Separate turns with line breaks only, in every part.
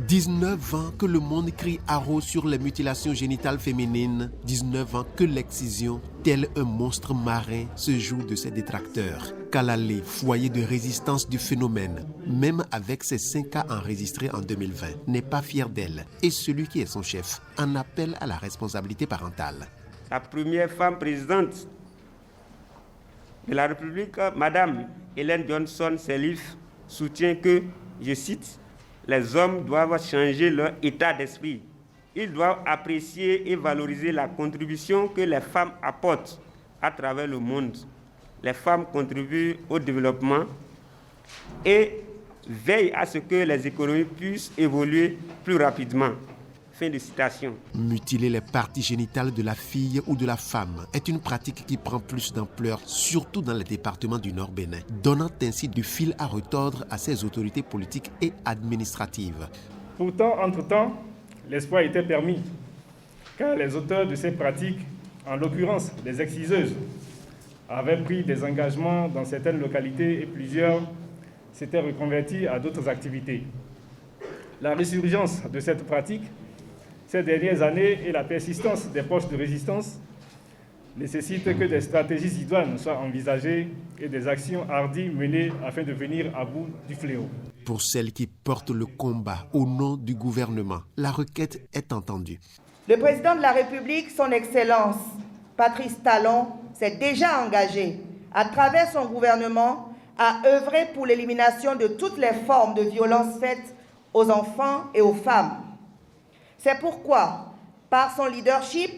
19 ans que le monde crie haro sur les mutilations génitales féminines. 19 ans que l'excision, tel un monstre marin, se joue de ses détracteurs. Kalalé, foyer de résistance du phénomène, même avec ses 5 cas enregistrés en 2020, n'est pas fier d'elle. Et celui qui est son chef en appelle à la responsabilité parentale.
La première femme présidente de la République, Madame Ellen Johnson Sirleaf, soutient que, je cite, les hommes doivent changer leur état d'esprit. Ils doivent apprécier et valoriser la contribution que les femmes apportent à travers le monde. Les femmes contribuent au développement et veillent à ce que les économies puissent évoluer plus rapidement. Fin de citation.
Mutiler les parties génitales de la fille ou de la femme est une pratique qui prend plus d'ampleur, surtout dans les départements du Nord Bénin, donnant ainsi du fil à retordre à ses autorités politiques et administratives.
Pourtant, entre-temps, l'espoir était permis, car les auteurs de ces pratiques, en l'occurrence les exciseuses, avaient pris des engagements dans certaines localités et plusieurs s'étaient reconvertis à d'autres activités. La résurgence de cette pratique ces dernières années et la persistance des poches de résistance nécessitent que des stratégies idoines soient envisagées et des actions hardies menées afin de venir à bout du fléau.
Pour celles qui portent le combat au nom du gouvernement, la requête est entendue.
Le président de la République, son Excellence, Patrice Talon, s'est déjà engagé, à travers son gouvernement, à œuvrer pour l'élimination de toutes les formes de violences faites aux enfants et aux femmes. C'est pourquoi, par son leadership,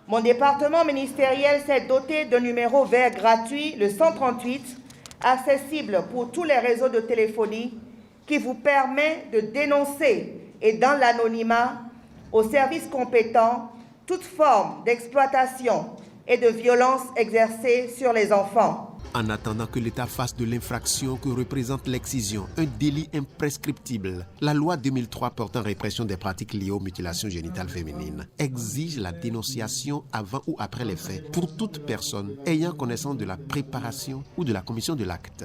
mon département ministériel s'est doté d'un numéro vert gratuit, le 138, accessible pour tous les réseaux de téléphonie, qui vous permet de dénoncer et dans l'anonymat, aux services compétents, toute forme d'exploitation et de violence exercée sur les enfants.
En attendant que l'État fasse de l'infraction que représente l'excision un délit imprescriptible, la loi 2003 portant répression des pratiques liées aux mutilations génitales féminines exige la dénonciation avant ou après les faits pour toute personne ayant connaissance de la préparation ou de la commission de l'acte.